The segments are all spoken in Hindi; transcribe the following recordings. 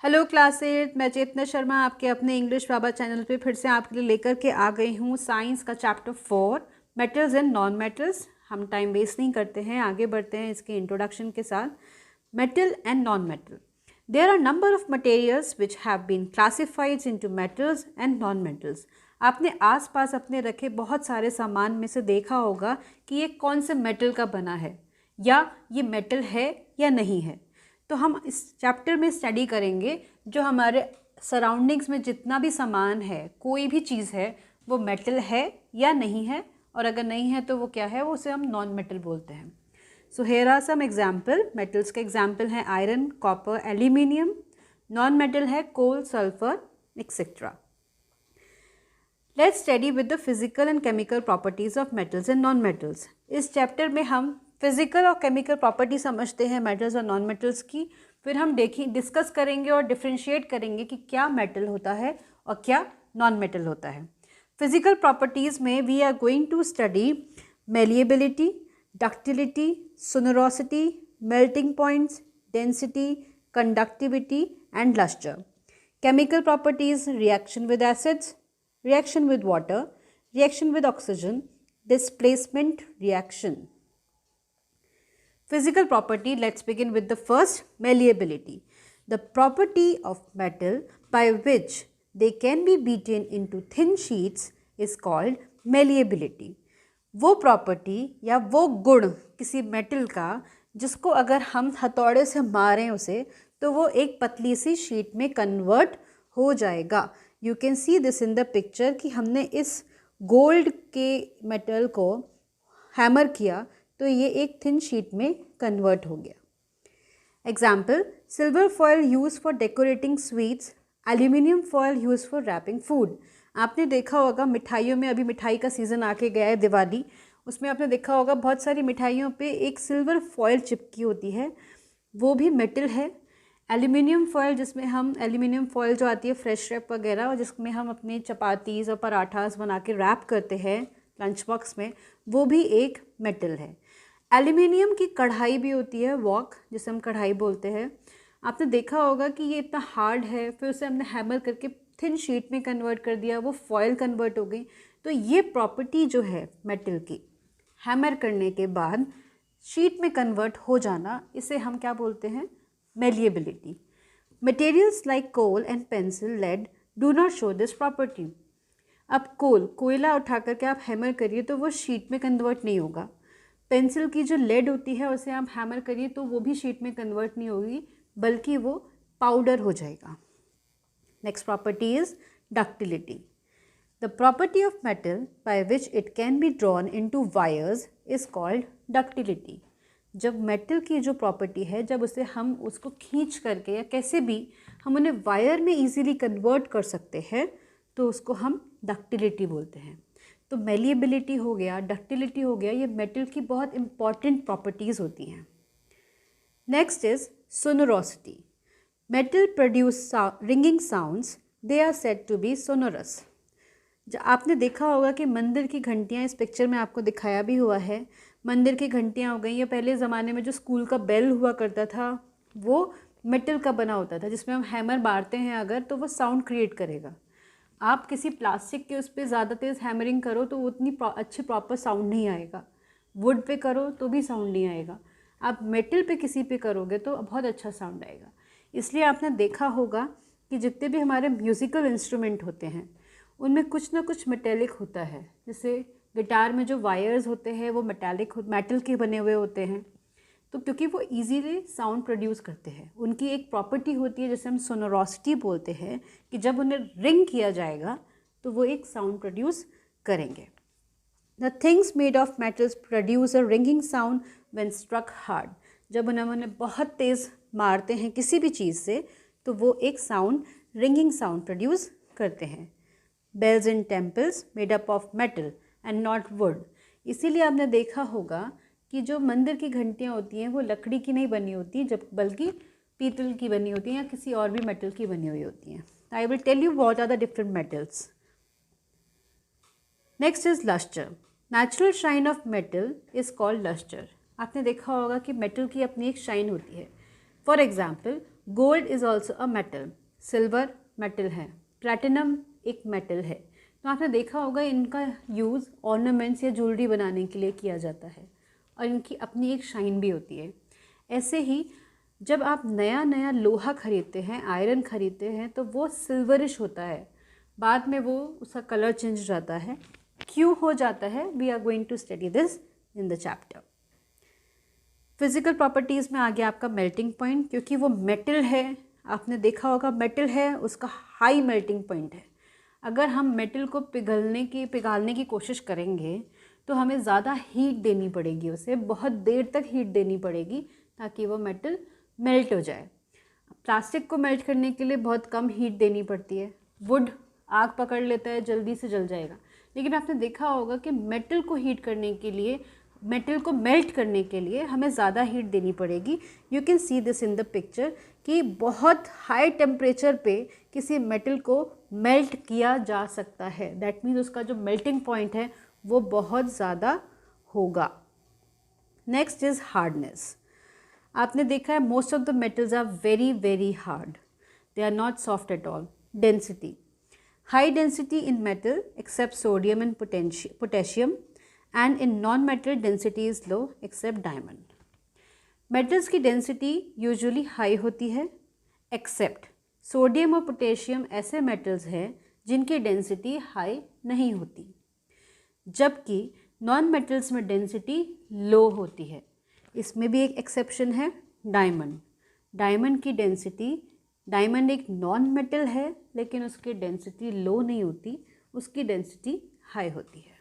हेलो क्लासेस, मैं चेतना शर्मा आपके अपने इंग्लिश बाबा चैनल पे फिर से आपके लिए लेकर के आ गई हूँ साइंस का chapter 4 metals and non metals. हम टाइम वेस्ट नहीं करते हैं, आगे बढ़ते हैं इसके इंट्रोडक्शन के साथ। Metal and non metal, there are number of materials which have been classified into metals and non metals. आपने आसपास अपने रखे बहुत सारे सामान में से देखा होगा कि ये कौन से मेटल का बना है या ये मेटल है या नहीं है। तो हम इस चैप्टर में स्टडी करेंगे जो हमारे सराउंडिंग्स में जितना भी सामान है, कोई भी चीज़ है, वो मेटल है या नहीं है, और अगर नहीं है तो वो क्या है, वो उसे हम नॉन मेटल बोलते हैं। So here are some example. Metals के एग्जाम्पल हैं iron, copper, aluminium. Non metal है coal, sulphur etcetera. Let's study with the physical and chemical properties of metals and non metals. इस चैप्टर में हम फिजिकल और केमिकल प्रॉपर्टी समझते हैं मेटल्स और नॉन मेटल्स की। फिर हम डिस्कस करेंगे और डिफ्रेंशिएट करेंगे कि क्या मेटल होता है और क्या नॉन मेटल होता है। फिजिकल प्रॉपर्टीज़ में we are going to study malleability, ductility, sonorosity, melting points, density, conductivity and lustre. Chemical properties, reaction with acids, reaction with water, reaction with oxygen, displacement reaction. Physical property, let's begin with the first, malleability. The property of metal by which they can be beaten into thin sheets is called malleability. वो प्रॉपर्टी या वो गुण किसी मेटल का जिसको अगर हम हथौड़े से मारें उसे तो वो एक पतली सी शीट में कन्वर्ट हो जाएगा। You can see this in the picture कि हमने इस गोल्ड के मेटल को हैमर किया तो ये एक थिन शीट में कन्वर्ट हो गया। Example, silver foil use for decorating sweets, aluminium foil use for wrapping food. आपने देखा होगा मिठाइयों में, अभी मिठाई का सीज़न आके गया है दिवाली, उसमें आपने देखा होगा बहुत सारी मिठाइयों पे एक सिल्वर फॉयल चिपकी होती है, वो भी मेटल है। एल्यूमिनियम फॉयल, जिसमें हम एल्यूमिनियम फॉयल जो आती है फ्रेश रैप वगैरह, और जिसमें हम अपने चपातीज़ और पराठास बना के रैप करते हैं लंच बॉक्स में, वो भी एक मेटल है। एल्यूमिनियम की कढ़ाई भी होती है, वॉक, जिसे हम कढ़ाई बोलते हैं। आपने देखा होगा कि ये इतना हार्ड है, फिर उसे हमने हैमर करके थिन शीट में कन्वर्ट कर दिया, वो फॉयल कन्वर्ट हो गई। तो ये प्रॉपर्टी जो है मेटल की, हैमर करने के बाद शीट में कन्वर्ट हो जाना, इसे हम क्या बोलते हैं, malleability. Materials like coal and pencil lead do not show this property. अब कोयला उठा करके आप हैमर करिए तो वो शीट में कन्वर्ट नहीं होगा। पेंसिल की जो लेड होती है उसे आप हैमर करिए तो वो भी शीट में कन्वर्ट नहीं होगी, बल्कि वो पाउडर हो जाएगा। Next property is ductility. The property of metal by which it can be drawn into wires is called ductility. जब मेटल की जो प्रॉपर्टी है, जब उसे हम उसको खींच करके या कैसे भी हम उन्हें वायर में इजीली कन्वर्ट कर सकते हैं तो उसको हम डक्टिलिटी बोलते हैं। तो मेलिएबिलिटी हो गया, डक्टिलिटी हो गया, ये मेटल की बहुत इंपॉर्टेंट प्रॉपर्टीज़ होती हैं। Next is sonorosity. Metal produce ringing sounds, they are said to be sonorous. आपने देखा होगा कि मंदिर की घंटियाँ, इस पिक्चर में आपको दिखाया भी हुआ है, मंदिर की घंटियाँ हो गई, या पहले ज़माने में जो स्कूल का बेल हुआ करता था वो मेटल का बना होता था, जिसमें हम हैमर मारते हैं अगर तो वो साउंड क्रिएट करेगा। आप किसी प्लास्टिक के उस पर ज़्यादा तेज़ हैमरिंग करो तो उतनी अच्छी प्रॉपर साउंड नहीं आएगा। वुड पे करो तो भी साउंड नहीं आएगा। आप मेटल पे किसी पे करोगे तो बहुत अच्छा साउंड आएगा। इसलिए आपने देखा होगा कि जितने भी हमारे म्यूज़िकल इंस्ट्रूमेंट होते हैं उनमें कुछ ना कुछ मेटेलिक होता है। जैसे गिटार में जो वायर्स होते हैं वो मेटल के बने हुए होते हैं, तो क्योंकि वो इजीली साउंड प्रोड्यूस करते हैं। उनकी एक प्रॉपर्टी होती है जिसे हम सोनोरोसिटी बोलते हैं, कि जब उन्हें रिंग किया जाएगा तो वो एक साउंड प्रोड्यूस करेंगे। The things made of metals produce a ringing sound when struck hard. जब उन्हें बहुत तेज़ मारते हैं किसी भी चीज़ से तो वो एक साउंड, रिंगिंग साउंड प्रोड्यूस करते हैं। Bells in temples made up of metal and not wood. इसीलिए आपने देखा होगा कि जो मंदिर की घंटियाँ होती हैं वो लकड़ी की नहीं बनी होती, जब बल्कि पीतल की बनी होती हैं या किसी और भी मेटल की बनी हुई होती हैं. I will tell you what are the different metals. Next is lustre. Natural shine of metal is called lustre. आपने देखा होगा कि मेटल की अपनी एक शाइन होती है. For example, gold is also a metal, silver metal है, प्लैटिनम एक मेटल है। तो आपने देखा होगा इनका यूज़ ऑर्नामेंट्स या ज्वेलरी बनाने के लिए किया जाता है और इनकी अपनी एक शाइन भी होती है। ऐसे ही जब आप नया नया लोहा खरीदते हैं, आयरन खरीदते हैं, तो वो सिल्वरिश होता है, बाद में वो उसका कलर चेंज हो जाता है। क्यों हो जाता है? We are going to study this in the chapter. Physical properties में आ गया आपका मेल्टिंग पॉइंट, क्योंकि वो मेटल है, आपने देखा होगा मेटल है, उसका हाई मेल्टिंग पॉइंट है। अगर हम मेटल को पिघालने की कोशिश करेंगे तो हमें ज़्यादा हीट देनी पड़ेगी, उसे बहुत देर तक हीट देनी पड़ेगी ताकि वो मेटल मेल्ट हो जाए। प्लास्टिक को मेल्ट करने के लिए बहुत कम हीट देनी पड़ती है। वुड आग पकड़ लेता है, जल्दी से जल जाएगा। लेकिन आपने देखा होगा कि मेटल को हीट करने के लिए, मेटल को मेल्ट करने के लिए हमें ज़्यादा हीट देनी पड़ेगी। You can see this in the picture कि बहुत हाई टेम्परेचर पे किसी मेटल को मेल्ट किया जा सकता है। दैट मीन्स उसका जो मेल्टिंग पॉइंट है वो बहुत ज़्यादा होगा। Next is hardness. आपने देखा है most of the metals are very very hard, they are not soft at all. Density, high density in metal except sodium and potassium, and in non metal density is low except diamond. Metals की डेंसिटी यूजुअली हाई होती है, एक्सेप्ट सोडियम और पोटेशियम ऐसे मेटल्स हैं जिनकी डेंसिटी हाई नहीं होती, जबकि नॉन मेटल्स में डेंसिटी लो होती है। इसमें भी एक एक्सेप्शन है, डायमंड। डायमंड की डेंसिटी, डायमंड एक नॉन मेटल है लेकिन उसकी डेंसिटी लो नहीं होती, उसकी डेंसिटी हाई होती है।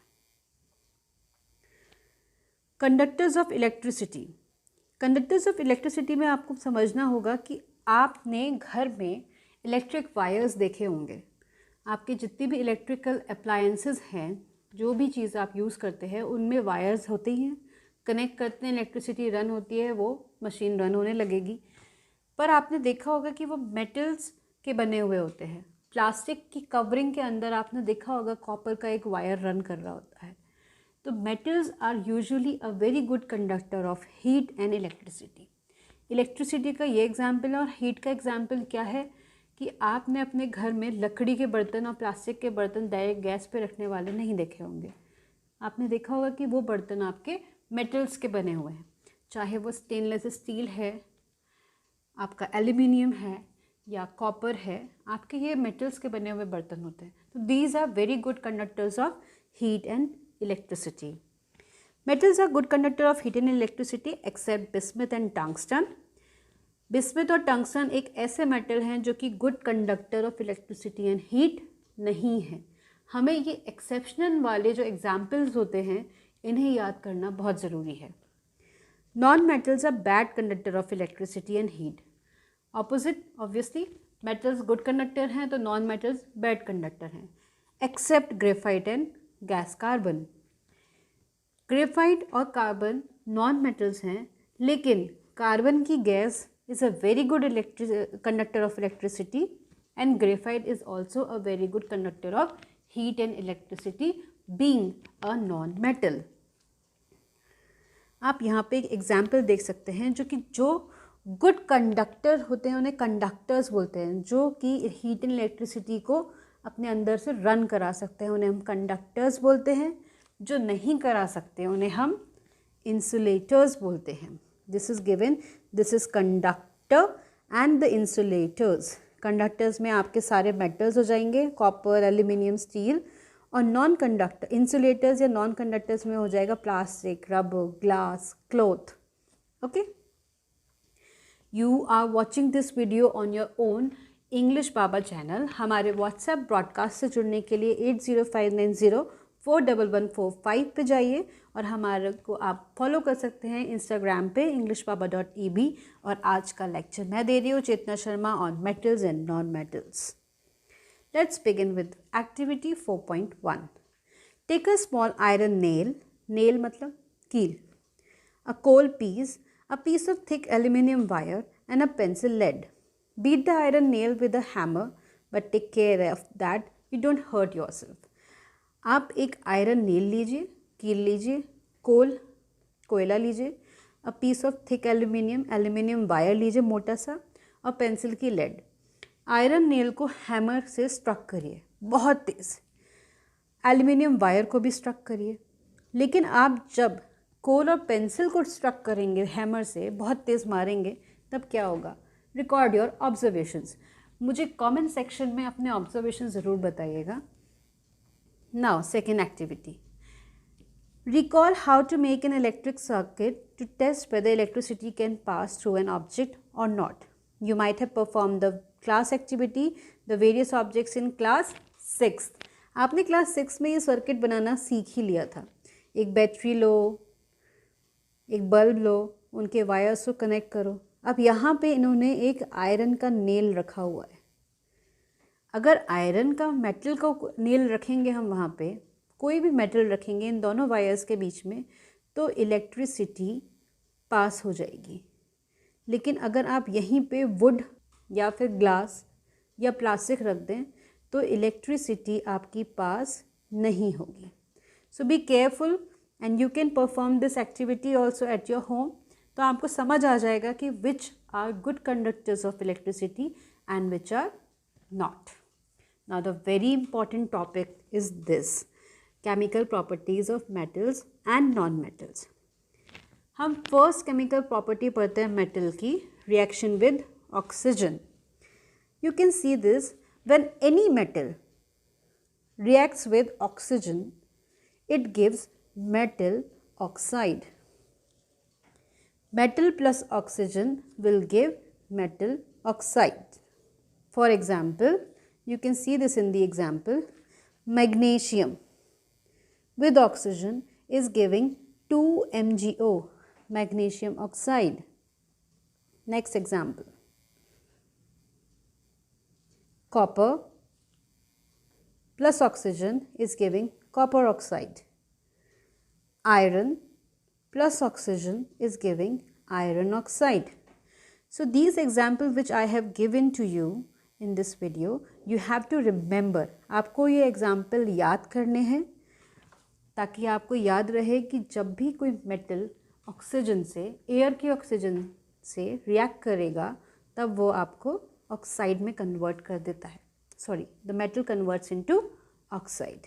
Conductors of electricity. Conductors of electricity में आपको समझना होगा कि आपने घर में इलेक्ट्रिक वायर्स देखे होंगे। आपके जितनी भी इलेक्ट्रिकल अप्लायंसेस हैं, जो भी चीज़ आप यूज़ करते हैं, उनमें वायर्स होते ही हैं, कनेक्ट करते हैं, इलेक्ट्रिसिटी रन होती है, वो मशीन रन होने लगेगी। पर आपने देखा होगा कि वो मेटल्स के बने हुए होते हैं। प्लास्टिक की कवरिंग के अंदर आपने देखा होगा कॉपर का एक वायर रन कर रहा होता है। तो metals are usually a very good conductor of heat and electricity. Electricity का ये एग्जाम्पल है, और हीट का एग्जाम्पल क्या है कि आपने अपने घर में लकड़ी के बर्तन और प्लास्टिक के बर्तन डायरेक्ट गैस पे रखने वाले नहीं देखे होंगे। आपने देखा होगा कि वो बर्तन आपके मेटल्स के बने हुए हैं, चाहे वो स्टेनलेस स्टील है, आपका एल्यूमिनियम है या कॉपर है, आपके ये मेटल्स के बने हुए बर्तन होते हैं। तो these are very good conductors of heat and electricity. Metals are good conductor of heat and electricity except bismuth and tungsten. Bismuth और टंगस्टन एक ऐसे मेटल हैं जो कि good conductor of electricity and heat नहीं है। हमें ये एक्सेप्शनल वाले जो एग्जाम्पल्स होते हैं इन्हें याद करना बहुत ज़रूरी है। Non metals are bad conductor of electricity and heat. Opposite, obviously metals good conductor हैं तो नॉन मेटल्स बैड कंडक्टर हैं, except graphite and gas carbon. Graphite और कार्बन नॉन मेटल्स हैं, लेकिन कार्बन की gas is a very good conductor of electricity and graphite is also a very good conductor of heat and electricity being a non metal. आप यहाँ पे एक एग्जाम्पल देख सकते हैं जो गुड कंडक्टर होते हैं उन्हें कंडक्टर्स बोलते हैं, जो कि हीट एंड इलेक्ट्रिसिटी को अपने अंदर से रन करा सकते हैं, उन्हें हम कंडक्टर्स बोलते हैं। जो नहीं करा सकते उन्हें हम इंसुलेटर्स बोलते हैं। This is given, this is conductor and the insulators. Conductors में आपके सारे मेटल्स हो जाएंगे, कॉपर, एल्यूमिनियम, स्टील, और नॉन कंडक्टर इंसुलेटर्स या नॉन कंडक्टर्स में हो जाएगा plastic, rubber, glass, cloth. Okay, you are watching this video on your own English Baba channel. हमारे व्हाट्सएप ब्रॉडकास्ट से जुड़ने के लिए 8059041145 पे जाइए और हमारे को आप फॉलो कर सकते हैं इंस्टाग्राम पे englishbaba.eb। और आज का लेक्चर मैं दे रही हूँ Chetna Sharma on metals and non metals. Let's begin with activity 4.1. Take a small iron nail, nail मतलब कील, a coal piece, a piece of thick aluminium wire and a pencil lead. Beat the iron nail with a hammer, but take care of that you don't hurt yourself. आप एक आयरन नेल लीजिए, कील लीजिए, कोयला लीजिए, a piece of thick aluminium wire लीजिए मोटा सा, और पेंसिल की लेड। आयरन नेल को हैमर से स्ट्रक करिए बहुत तेज़, एल्युमिनियम वायर को भी स्ट्रक करिए। लेकिन आप जब कोल और पेंसिल को स्ट्रक करेंगे हैमर से, बहुत तेज़ मारेंगे, तब क्या होगा? Record your observations. मुझे कमेंट सेक्शन में अपने ऑब्जर्वेशन ज़रूर बताइएगा। Now second activity, recall how to make an electric circuit to test whether electricity can pass through an object or not. You might have performed the class activity, the various objects in class 6. आपने क्लास 6 में ये सर्किट बनाना सीख ही लिया था। एक बैटरी लो, एक बल्ब लो, उनके वायर्स को कनेक्ट करो। अब यहाँ पे इन्होंने एक आयरन का नेल रखा हुआ है। अगर आयरन का मेटल का नेल रखेंगे हम वहाँ पे, कोई भी मेटल रखेंगे इन दोनों वायर्स के बीच में, तो इलेक्ट्रिसिटी पास हो जाएगी। लेकिन अगर आप यहीं पे वुड या फिर ग्लास या प्लास्टिक रख दें तो इलेक्ट्रिसिटी आपकी पास नहीं होगी। So be careful and you can perform this activity also at your home. तो आपको समझ आ जाएगा कि which are good conductors of electricity and which are not. Now the very important topic is this, chemical properties of metals and non metals. हम फर्स्ट केमिकल प्रॉपर्टी पढ़ते हैं मेटल की, reaction with oxygen. You can see this, when any metal reacts with oxygen, it gives metal oxide. Metal plus oxygen will give metal oxide. For example, you can see this in the example, magnesium with oxygen is giving 2 MgO, magnesium oxide. Next example, copper plus oxygen is giving copper oxide. Iron plus oxygen is giving iron oxide. So these examples which I have given to you in this video, you have to remember. आपको ये example याद करने हैं ताकि आपको याद रहे कि जब भी कोई मेटल ऑक्सीजन से, एयर के ऑक्सीजन से रिएक्ट करेगा तब वो आपको ऑक्साइड में कन्वर्ट कर देता है। Sorry, the metal converts into oxide.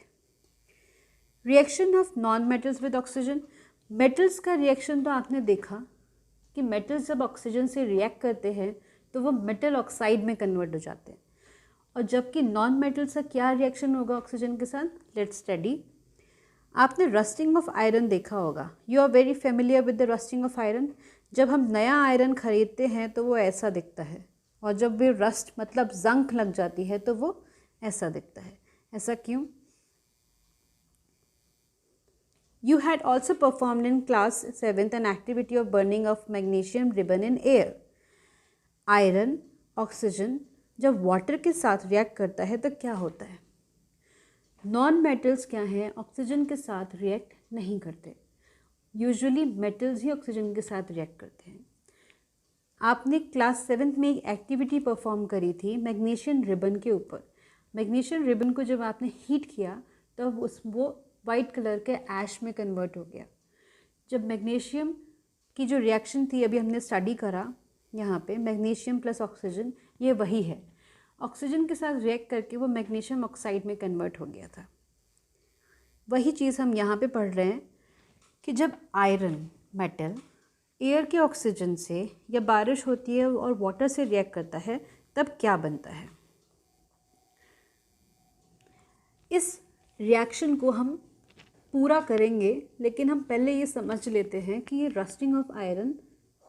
Reaction of non-metals with oxygen. Metals का reaction तो आपने देखा कि metals जब ऑक्सीजन से react करते हैं तो वो metal oxide में convert हो जाते हैं, और जबकि non-metals का क्या reaction होगा ऑक्सीजन के साथ? Let's study. आपने रस्टिंग ऑफ आयरन देखा होगा। You are very familiar with the rusting of iron. जब हम नया आयरन खरीदते हैं तो वो ऐसा दिखता है, और जब भी रस्ट मतलब जंक लग जाती है तो वो ऐसा दिखता है। ऐसा क्यों? You had also performed in class 7th an activity of burning of magnesium ribbon in air. Iron, oxygen जब वाटर के साथ रिएक्ट करता है तो क्या होता है? नॉन मेटल्स क्या हैं? ऑक्सीजन के साथ रिएक्ट नहीं करते। यूजुअली मेटल्स ही ऑक्सीजन के साथ रिएक्ट करते हैं। आपने क्लास 7th में एक एक्टिविटी परफॉर्म करी थी मैग्नीशियम रिबन के ऊपर। मैग्नीशियम रिबन को जब आपने हीट किया तो वो वाइट कलर के ऐश में कन्वर्ट हो गया। जब मैग्नीशियम की जो रिएक्शन थी अभी हमने स्टडी करा, यहाँ पे मैग्नीशियम प्लस ऑक्सीजन ये वही है, ऑक्सीजन के साथ रिएक्ट करके वो मैग्नीशियम ऑक्साइड में कन्वर्ट हो गया था। वही चीज़ हम यहाँ पे पढ़ रहे हैं कि जब आयरन मेटल एयर के ऑक्सीजन से या बारिश होती है और वाटर से रिएक्ट करता है तब क्या बनता है। इस रिएक्शन को हम पूरा करेंगे, लेकिन हम पहले ये समझ लेते हैं कि ये रस्टिंग ऑफ आयरन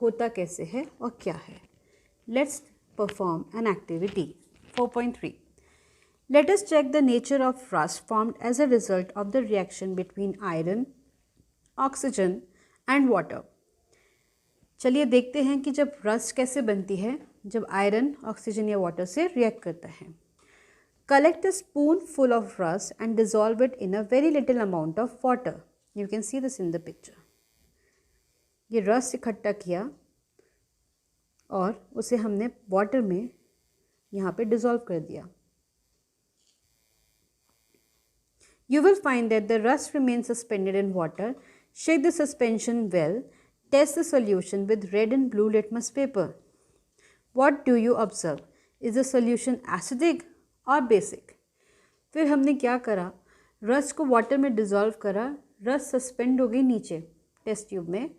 होता कैसे है और क्या है। Let's perform an activity 4.3. Let us check the nature of rust formed as a result of the reaction between iron, oxygen and water. चलिए देखते हैं कि जब रस्ट कैसे बनती है जब आयरन ऑक्सीजन या वाटर से रिएक्ट करता है। Collect a spoonful of rust and dissolve it in a very little amount of water. You can see this in the picture. ये रस्ट इकट्ठा किया और उसे हमने वाटर में यहाँ पे डिसॉल्व कर दिया। You will find that the rust remains suspended in water. Shake the suspension well. Test the solution with red and blue litmus paper. What do you observe? Is the solution acidic or basic? फिर हमने क्या करा, रस को वाटर में डिज़ोल्व करा, रस सस्पेंड हो गई नीचे टेस्ट ट्यूब में,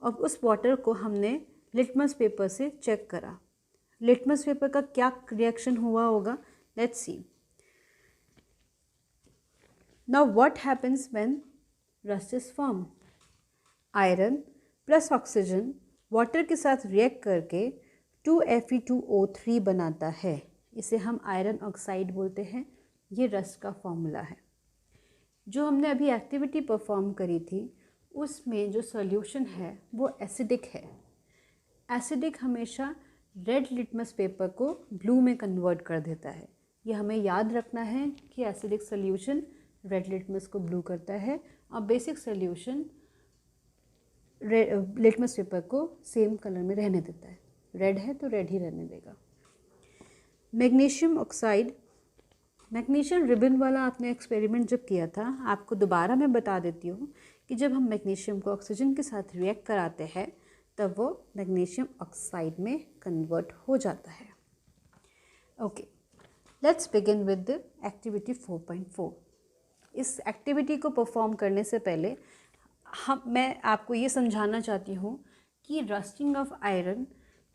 और उस वाटर को हमने लिटमस पेपर से चेक करा। लिटमस पेपर का क्या रिएक्शन हुआ होगा, let's see. Now what happens when rust is form? Iron plus oxygen water के साथ रिएक्ट करके 2Fe2O3 बनाता है। इसे हम आयरन ऑक्साइड बोलते हैं। ये रस्ट का फॉर्मूला है। जो हमने अभी एक्टिविटी परफॉर्म करी थी उसमें जो सॉल्यूशन है वो एसिडिक है। एसिडिक हमेशा रेड लिटमस पेपर को ब्लू में कन्वर्ट कर देता है। ये हमें याद रखना है कि एसिडिक सॉल्यूशन रेड लिटमस को ब्लू करता है और बेसिक सॉल्यूशन लिटमस पेपर को सेम कलर में रहने देता है। रेड है तो रेड ही रहने देगा। मैग्नीशियम ऑक्साइड, मैग्नीशियम रिबन वाला आपने एक्सपेरिमेंट जब किया था, आपको दोबारा मैं बता देती हूँ कि जब हम मैग्नीशियम को ऑक्सीजन के साथ रिएक्ट कराते हैं तब वो मैग्नीशियम ऑक्साइड में कन्वर्ट हो जाता है। Okay, let's begin with the activity 4.4। इस एक्टिविटी को परफॉर्म करने से पहले मैं आपको ये समझाना चाहती हूँ कि rusting of iron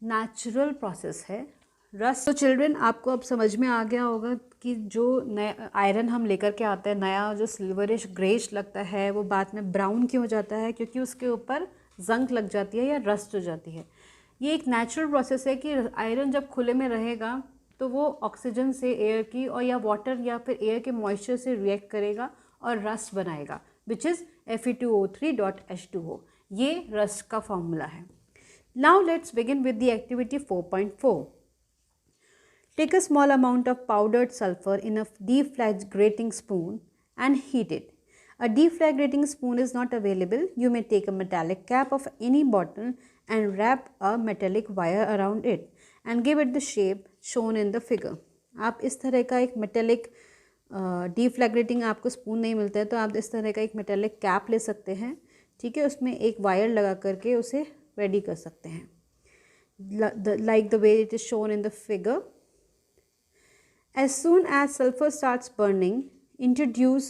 natural process है। रस्ट, तो चिल्ड्रन आपको अब समझ में आ गया होगा कि जो नया आयरन हम लेकर के आते हैं, नया जो सिल्वरिश ग्रेश लगता है वो बाद में ब्राउन क्यों हो जाता है? क्योंकि उसके ऊपर जंग लग जाती है या रस्ट हो जाती है। ये एक नेचुरल प्रोसेस है कि आयरन जब खुले में रहेगा तो वो ऑक्सीजन से एयर की और या वाटर या फिर एयर के मॉइस्चर से रिएक्ट करेगा और रस्ट बनाएगा, विच इज़ Fe2O3.H2O। ये रस्ट का फॉर्मूला है। Now let's begin with the activity 4.4। Take a small amount of powdered sulfur in a deflagrating spoon and heat it. A deflagrating spoon is not available. You may take a metallic cap of any bottle and wrap a metallic wire around it and give it the shape shown in the figure. आप इस तरह का एक metallic deflagrating आपको स्पून नहीं मिलता है तो आप इस तरह का एक metallic cap ले सकते हैं, ठीक है। उसमें एक वायर लगा करके उसे रेडी कर सकते हैं, like the way it is shown in the figure. As soon as sulfur starts burning, introduce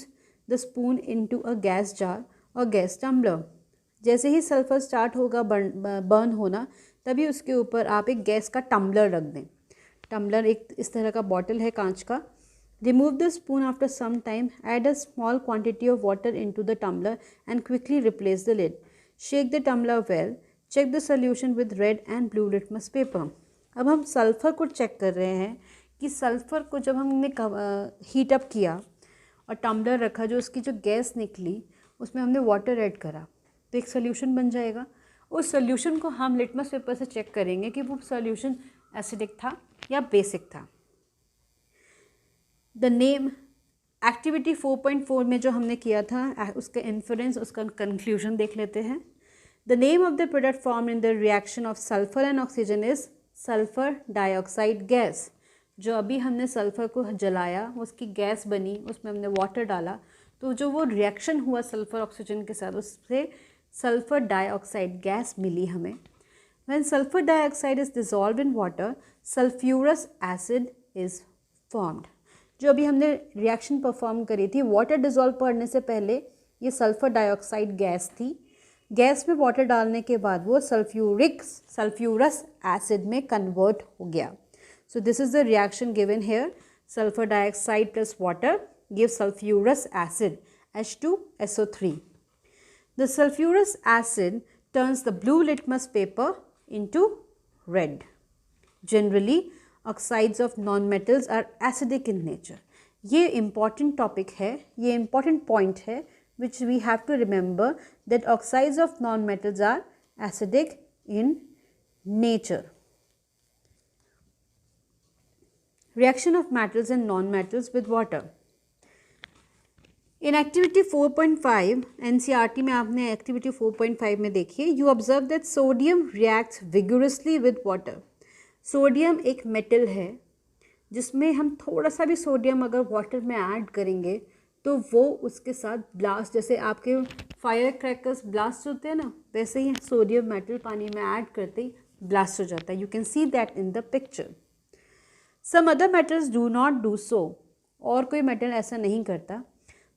the spoon into a gas jar or gas tumbler. जैसे ही सल्फर स्टार्ट होगा बर्न होना, तभी उसके ऊपर आप एक गैस का टम्बलर रख दें। टम्बलर एक इस तरह का बॉटल है कांच का। Remove the spoon after some time. Add a small quantity of water into the tumbler and quickly replace the lid. Shake the tumbler well. Check the solution with red and blue litmus paper. अब हम सल्फर को चेक कर रहे हैं कि सल्फ़र को जब हमने हीट अप किया और टम्बलर रखा, जो उसकी जो गैस निकली उसमें हमने वाटर ऐड करा तो एक सोल्यूशन बन जाएगा। उस सोल्यूशन को हम लिटमस पेपर से चेक करेंगे कि वो सोल्यूशन एसिडिक था या बेसिक था। द नेम एक्टिविटी 4.4 में जो हमने किया था उसका इन्फरेंस, उसका कंक्लूजन देख लेते हैं। The name of the product form in the reaction of sulphur and oxygen is sulphur dioxide gas. जो अभी हमने सल्फ़र को जलाया उसकी गैस बनी, उसमें हमने वाटर डाला तो जो वो रिएक्शन हुआ सल्फ़र ऑक्सीजन के साथ उससे सल्फ़र डाइऑक्साइड गैस मिली हमें। When sulphur dioxide is dissolve in water, sulphurous acid is formed. जो अभी हमने रिएक्शन परफॉर्म करी थी वाटर डिज़ोल्व करने से पहले, ये सल्फ़र डाइऑक्साइड गैस थी। गैस में वाटर डालने के बाद वो सल्फ्यूरस एसिड में कन्वर्ट हो गया। So this is the reaction given here. Sulfur dioxide plus water gives sulfurous acid, H2SO3. The sulfurous acid turns the blue litmus paper into red. Generally, oxides of non-metals are acidic in nature. ये important topic है, ये important point है which we have to remember that oxides of non-metals are acidic in nature. Reaction of metals and non-metals with water. In activity 4.5 NCERT में आपने activity 4.5 में देखिए, you observe that sodium reacts vigorously with water. Sodium एक मेटल है जिसमें हम थोड़ा सा भी सोडियम अगर वाटर में ऐड करेंगे तो वो उसके साथ ब्लास्ट, जैसे आपके फायर क्रैकर्स ब्लास्ट होते हैं ना, वैसे ही सोडियम मेटल पानी में ऐड करते ही ब्लास्ट हो जाता है. You can see that in the picture. Some other metals do not do so. और कोई मेटल ऐसा नहीं करता.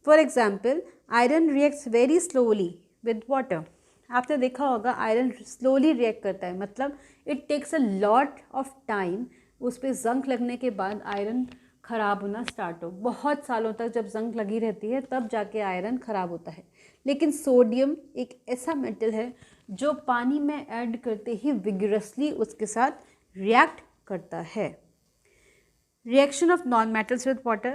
For example iron reacts very slowly with water. आपने देखा होगा आयरन स्लोली रिएक्ट करता है, मतलब it takes a lot of time. उस पर जंग लगने के बाद आयरन ख़राब होना स्टार्ट हो. बहुत सालों तक जब जंग लगी रहती है तब जाके आयरन ख़राब होता है. लेकिन सोडियम एक ऐसा मेटल है जो पानी में ऐड करते ही विगरसली उसके साथ रिएक्ट करता है. Reaction of non-metals with water.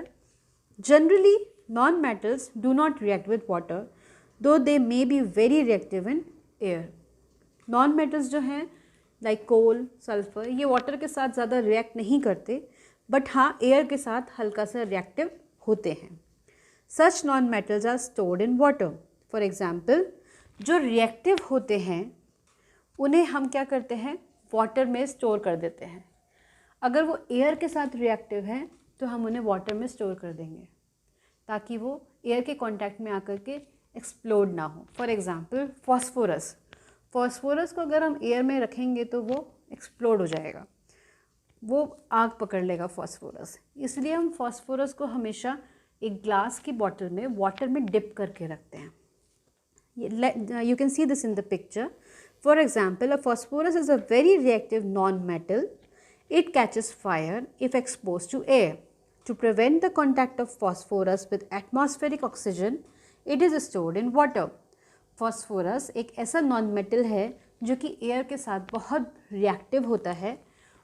Generally, non-metals do not react with water, though they may be very reactive in air. Non-metals जो हैं like coal, sulfur, ये water के साथ ज़्यादा react नहीं करते, but हाँ air के साथ हल्का सा reactive होते हैं. Such non-metals are stored in water. For example, जो reactive होते हैं उन्हें हम क्या करते हैं, water में store कर देते हैं. अगर वो एयर के साथ रिएक्टिव है तो हम उन्हें वाटर में स्टोर कर देंगे ताकि वो एयर के कांटेक्ट में आकर के एक्सप्लोड ना हो. For example phosphorus. फॉस्फोरस को अगर हम एयर में रखेंगे तो वो एक्सप्लोड हो जाएगा, वो आग पकड़ लेगा फॉस्फोरस. इसलिए हम फॉस्फोरस को हमेशा एक ग्लास की बॉटल में वाटर में डिप करके रखते हैं. You can see this in the picture. For example a phosphorus is a very reactive non metal. It catches fire if exposed to air. To prevent the contact of phosphorus with atmospheric oxygen, it is stored in water. Phosphorus एक ऐसा नॉन मेटल है जो कि एयर के साथ बहुत रिएक्टिव होता है.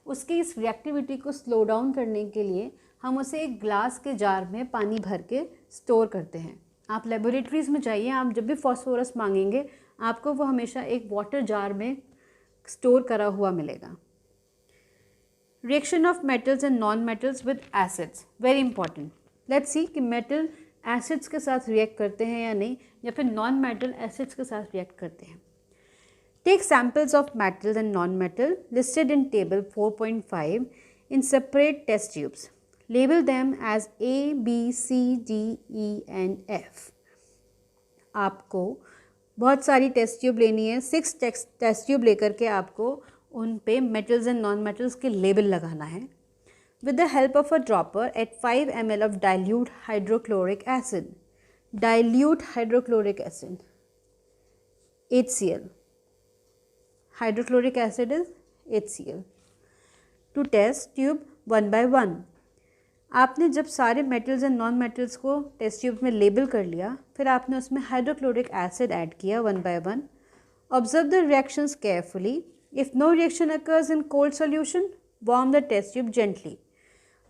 उसकी इस रिएक्टिविटी को स्लो डाउन करने के लिए हम उसे एक ग्लास के जार में पानी भर के स्टोर करते हैं. आप लेबोरेटरीज़ में जाइए, आप जब भी फॉस्फोरस मांगेंगे आपको वो हमेशा एक वाटर जार में स्टोर करा हुआ मिलेगा. Reaction of metals and non-metals with acids, very important. Let's see कि metal acids के साथ react करते हैं या नहीं, या फिर non-metal acids के साथ react करते हैं. Take samples of metals and non-metal listed in table 4.5 in separate test tubes. Label them as A, B, C, D, E and F. आपको बहुत सारी टेस्ट ट्यूब लेनी है. 6 टेस्ट ट्यूब लेकर के आपको उन पे मेटल्स एंड नॉन मेटल्स के लेबल लगाना है. With the help of a dropper at 5 ml of dilute hydrochloric acid. Dilute hydrochloric acid HCl. Hydrochloric acid is HCl. Two test tube 1 by 1. आपने जब सारे मेटल्स एंड नॉन मेटल्स को टेस्ट ट्यूब में लेबल कर लिया, फिर आपने उसमें हाइड्रोक्लोरिक एसिड ऐड किया 1 by 1. Observe the reactions carefully. If no reaction occurs in cold solution, warm the test tube gently.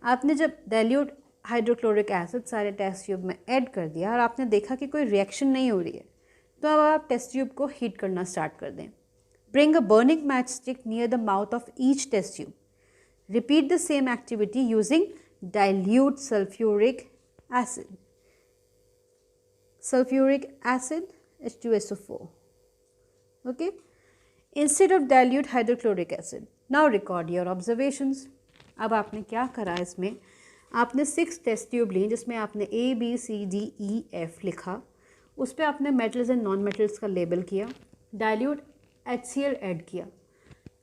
आपने जब dilute हाइड्रोक्लोरिक एसिड सारे टेस्ट ट्यूब में ऐड कर दिया और आपने देखा कि कोई रिएक्शन नहीं हो रही है, तो अब आप टेस्ट ट्यूब को हीट करना स्टार्ट कर दें. Bring a burning matchstick near the mouth of each test tube. Repeat the same activity using dilute sulfuric acid. Sulfuric acid H2SO4. Okay. Instead of dilute hydrochloric acid. Now record your observations. अब आपने क्या करा, इसमें आपने 6 टेस्ट ट्यूब ली जिसमें आपने A, B, C, D, E, F लिखा. उस पर आपने मेटल्स एंड नॉन मेटल्स का लेबल किया. डाइल्यूट HCl ऐड किया.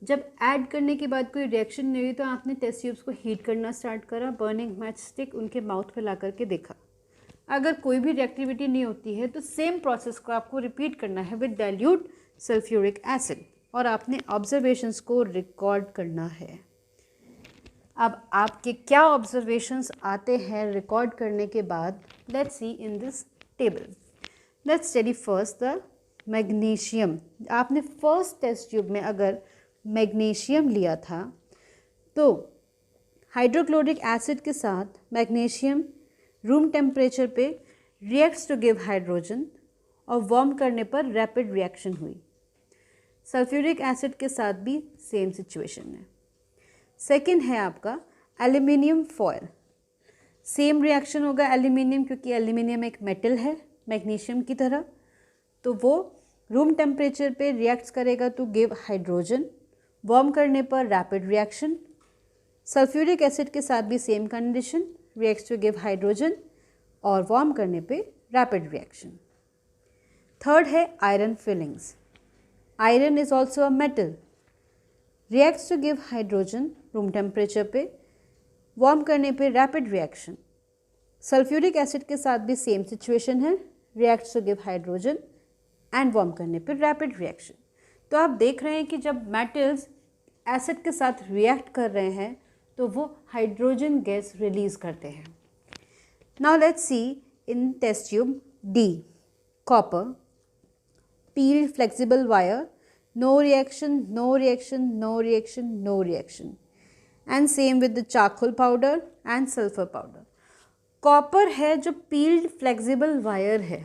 जब ऐड करने के बाद कोई रिएक्शन नहीं हुई तो आपने टेस्ट ट्यूब्स को हीट करना स्टार्ट करा. बर्निंग मैच स्टिक उनके माउथ पे ला करके देखा. अगर कोई भी रिएक्टिविटी नहीं होती है तो सेम प्रोसेस को आपको रिपीट करना है विद डाइल्यूट सल्फ्यूरिक एसिड और आपने ऑब्जर्वेशंस को रिकॉर्ड करना है. अब आपके क्या ऑब्जर्वेशंस आते हैं रिकॉर्ड करने के बाद, let's see in this table. Let's study first the magnesium. आपने फर्स्ट टेस्ट ट्यूब में अगर मैग्नीशियम लिया था तो हाइड्रोक्लोरिक एसिड के साथ मैग्नीशियम रूम टेम्परेचर पे रिएक्ट्स टू गिव हाइड्रोजन और वार्म करने पर रैपिड रिएक्शन हुई. सल्फ्यूरिक एसिड के साथ भी सेम सिचुएशन है. सेकेंड है आपका एल्यूमिनियम फॉयल. सेम रिएक्शन होगा एल्यूमिनियम, क्योंकि एल्यूमिनियम एक मेटल है मैग्नीशियम की तरह, तो वो रूम टेम्परेचर पे रिएक्ट्स करेगा टू गिव हाइड्रोजन. वार्म करने पर रैपिड रिएक्शन. सल्फ्यूरिक एसिड के साथ भी same condition, reacts to give hydrogen और वार्म करने पे रैपिड रिएक्शन. थर्ड है iron filings. Iron is also a metal. Reacts to give hydrogen room temperature पे, वार्म करने पे रैपिड रिएक्शन। सल्फ्यूरिक एसिड के साथ भी सेम सिचुएशन है, reacts to give hydrogen and warm करने पे रैपिड रिएक्शन। तो आप देख रहे हैं कि जब मेटल्स एसिड के साथ रिएक्ट कर रहे हैं तो वो हाइड्रोजन गैस रिलीज करते हैं। Now let's see in test tube D, copper, peeled flexible wire, no reaction, no reaction, no reaction, no reaction. And same with the charcoal powder and sulfur powder. Copper है जो peeled flexible wire है,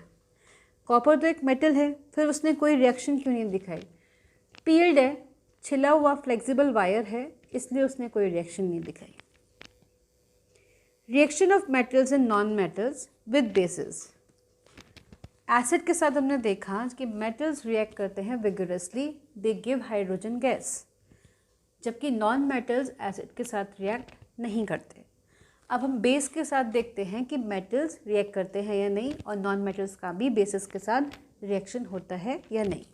कॉपर तो एक मेटल है, फिर उसने कोई रिएक्शन क्यों नहीं दिखाई? peeled है, छिला हुआ फ्लेक्सिबल वायर है, इसलिए उसने कोई रिएक्शन नहीं दिखाई। Reaction of metals and non metals with basis. Acid के साथ हमने देखा कि मेटल्स रिएक्ट करते हैं vigorously, they give hydrogen gas, जबकि नॉन मेटल्स एसिड के साथ रिएक्ट नहीं करते। अब हम बेस के साथ देखते हैं कि मेटल्स रिएक्ट करते हैं या नहीं, और नॉन मेटल्स का भी बेसिस के साथ रिएक्शन होता है या नहीं।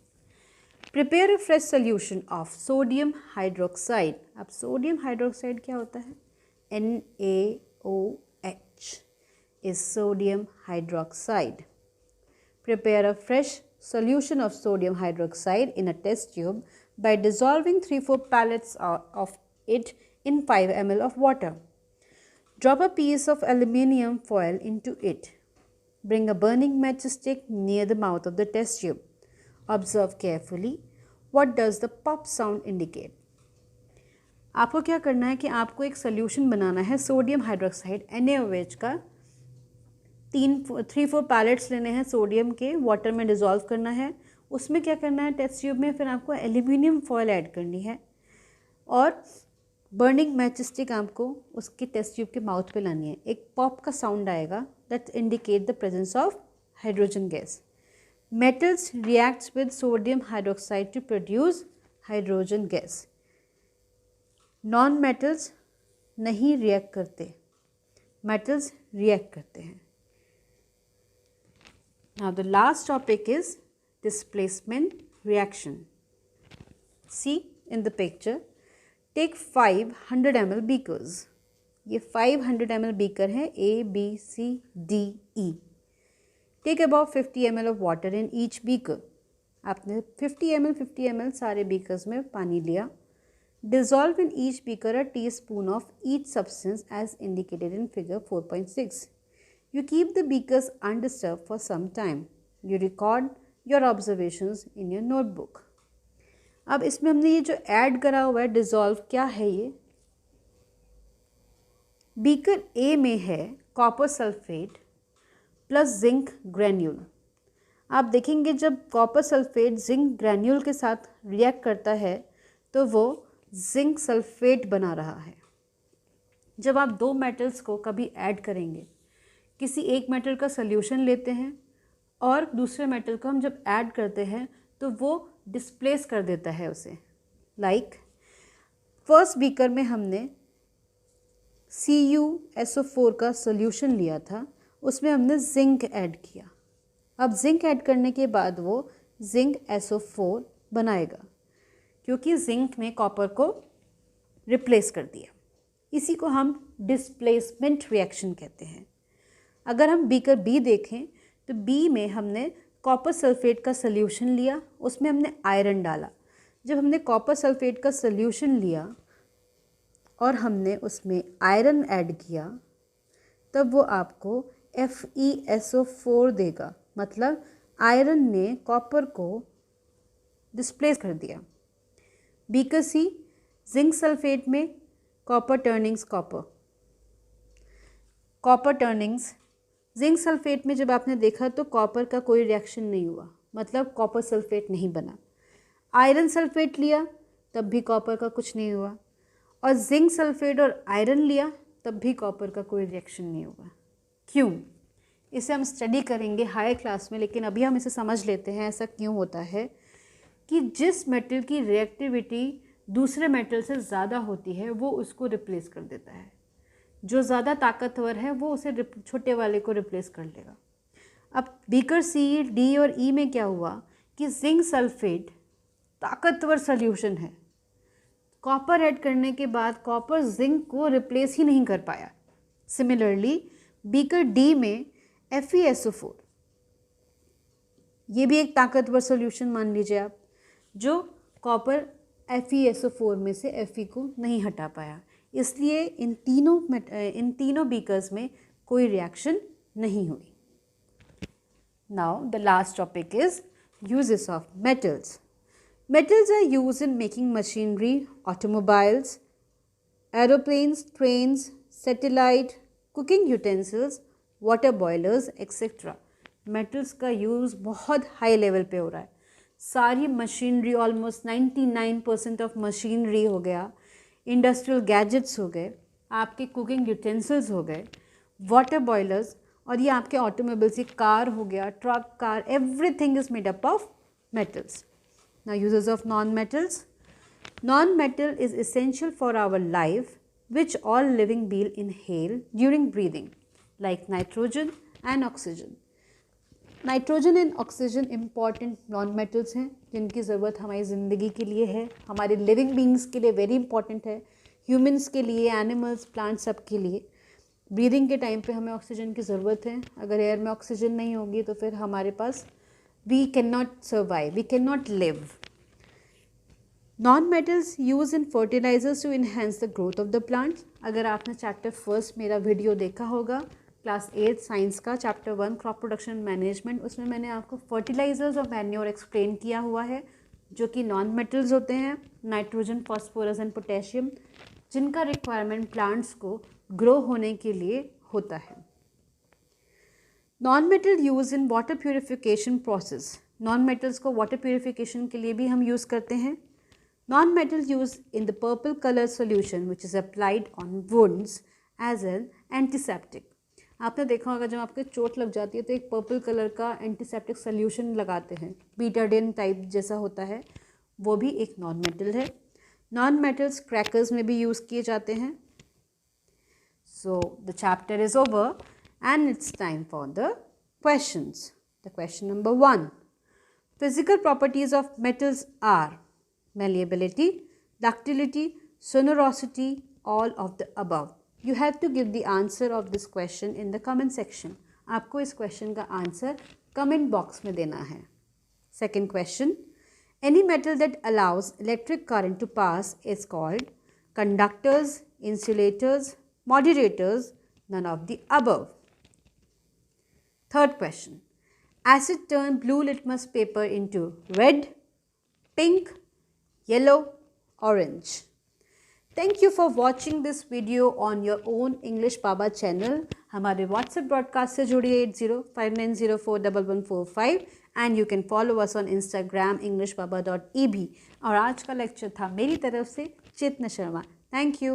Prepare a fresh solution of sodium hydroxide. अब सोडियम हाइड्रोक्साइड क्या होता है? NaOH is sodium hydroxide. Prepare a fresh solution of sodium hydroxide in a test tube by dissolving 3-4 pallets of it in 5 ml of water. Drop a piece of aluminium foil into it. Bring a burning matchstick near the mouth of the test tube. Observe carefully. What does the pop sound indicate? आपको क्या करना है कि आपको एक सोल्यूशन बनाना है सोडियम हाइड्रोक्साइड NaOH का। 3-4 पैलेट्स लेने हैं सोडियम के, वाटर में डिज़ोल्व करना है। उसमें क्या करना है टेस्ट ट्यूब में, फिर आपको एल्यूमिनियम फॉयल ऐड करनी है और बर्निंग मैच स्टिक आपको उसके टेस्ट ट्यूब के माउथ पे लानी है। एक पॉप का साउंड आएगा that indicate the presence of hydrogen gas. Metals reacts with sodium hydroxide to produce hydrogen gas. Non metals नहीं रिएक्ट करते, मेटल्स रिएक्ट करते हैं। Now the last topic is displacement reaction. See in the picture, take 500 ml beakers. ये 500 ml beaker है A, B, C, D, E. Take about 50 ml of water in each beaker. आपने 50 ml सारे beakers में पानी लिया. Dissolve in each beaker a teaspoon of each substance as indicated in figure 4.6. You keep the beakers undisturbed for some time. You record your observations in your notebook. अब इसमें हमने ये जो ऐड करा हुआ है डिज़ोल्व, क्या है ये? बीकर ए में है copper sulphate plus zinc granule. आप देखेंगे जब कॉपर सल्फेट जिंक ग्रैन्यूल के साथ रिएक्ट करता है तो वो जिंक सल्फेट बना रहा है। जब आप दो मेटल्स को कभी ऐड करेंगे, किसी एक मेटल का सॉल्यूशन लेते हैं और दूसरे मेटल को हम जब ऐड करते हैं तो वो डिस्प्लेस कर देता है उसे। लाइक फर्स्ट बीकर में हमने CuSO4 का सॉल्यूशन लिया था, उसमें हमने जिंक ऐड किया। अब जिंक ऐड करने के बाद वो जिंक SO4 बनाएगा क्योंकि जिंक ने कॉपर को रिप्लेस कर दिया। इसी को हम डिस्प्लेसमेंट रिएक्शन कहते हैं। अगर हम बीकर बी देखें तो बी में हमने कॉपर सल्फेट का सॉल्यूशन लिया, उसमें हमने आयरन डाला। जब हमने कॉपर सल्फेट का सॉल्यूशन लिया और हमने उसमें आयरन ऐड किया तब वो आपको FeSO4 देगा, मतलब आयरन ने कॉपर को डिस्प्लेस कर दिया। बीकर सी, जिंक सल्फेट में copper turnings copper turnings zinc sulphate में जब आपने देखा तो कॉपर का कोई रिएक्शन नहीं हुआ, मतलब कॉपर सल्फेट नहीं बना। आयरन सल्फेट लिया तब भी कॉपर का कुछ नहीं हुआ, और जिंक सल्फेट और आयरन लिया तब भी कॉपर का कोई रिएक्शन नहीं हुआ। क्यों? इसे हम स्टडी करेंगे हायर क्लास में, लेकिन अभी हम इसे समझ लेते हैं ऐसा क्यों होता है कि जिस मेटल की रिएक्टिविटी दूसरे मेटल से ज़्यादा होती है वो उसको रिप्लेस कर देता है। जो ज़्यादा ताकतवर है वो उसे छोटे वाले को रिप्लेस कर लेगा। अब बीकर सी, डी और ई में क्या हुआ कि जिंक सल्फेट ताकतवर सॉल्यूशन है, कॉपर ऐड करने के बाद कॉपर जिंक को रिप्लेस ही नहीं कर पाया। सिमिलरली बीकर डी में FeSO4, ये भी एक ताकतवर सॉल्यूशन मान लीजिए आप, जो कॉपर FeSO4 में से Fe को नहीं हटा पाया, इसलिए इन तीनों बीकर्स में कोई रिएक्शन नहीं हुई। Now the last topic is uses of metals. Metals are used in making machinery, automobiles, aeroplanes, trains, satellite, cooking utensils, water boilers, etc. Metals का यूज़ बहुत हाई लेवल पे हो रहा है। सारी मशीनरी, ऑलमोस्ट 99% ऑफ मशीनरी हो गया, इंडस्ट्रियल गैजेट्स हो गए, आपके कुकिंग यूटेंसिल्स हो गए, वाटर बॉयलर्स, और ये आपके ऑटोमोबाइल्स, ये कार हो गया, truck, car, everything is made up of metals. Now uses of non-metals. Non-metal is essential for our life, which all living beings inhale during breathing, like nitrogen and oxygen. Nitrogen and oxygen important non-metals हैं जिनकी ज़रूरत हमारी ज़िंदगी के लिए है, हमारे living beings के लिए very important है, humans के लिए, animals, plants, सब के लिए। ब्रीदिंग के टाइम पे हमें ऑक्सीजन की ज़रूरत है। अगर एयर में ऑक्सीजन नहीं होगी तो फिर हमारे पास we cannot survive, we cannot live. Non-metals used in fertilizers to enhance the growth of the plants. अगर आपने चैप्टर 1 मेरा वीडियो देखा होगा, क्लास 8 साइंस का चैप्टर 1 क्रॉप प्रोडक्शन मैनेजमेंट, उसमें मैंने आपको फर्टिलाइजर्स और मैन्योर एक्सप्लेन किया हुआ है, जो कि नॉन मेटल्स होते हैं, नाइट्रोजन, फॉस्फोरस एंड पोटेशियम, जिनका रिक्वायरमेंट प्लांट्स को ग्रो होने के लिए होता है। Non metal use in water purification process. Non metals को वाटर प्योरीफिकेशन के लिए भी हम यूज़ करते हैं। Non metal use in the purple colour solution which is applied on wounds as an antiseptic. आपने देखा होगा जब आपके चोट लग जाती है तो एक पर्पल कलर का एंटीसेप्टिक सोल्यूशन लगाते हैं, बीटाडिन टाइप जैसा होता है, वो भी एक नॉन मेटल है। नॉन मेटल्स क्रैकर्स में भी यूज़ किए जाते हैं। So the chapter is over and it's time for the questions. The question number 1. Physical properties of metals are malleability, ductility, sonorosity, all of the above. You have to give the answer of this question in the comment section. आपको इस question का answer comment box में देना है। Second question. Any metal that allows electric current to pass is called conductors, insulators, moderators, none of the above. Third question. Acid turn blue litmus paper into red, pink, yellow, orange. Thank you for watching this video on your own English Baba channel. हमारे WhatsApp broadcast से जुड़िए 8059041145 and you can follow us on Instagram englishbaba.eb। और आज का लेक्चर था मेरी तरफ से चित्न शर्मा। Thank you.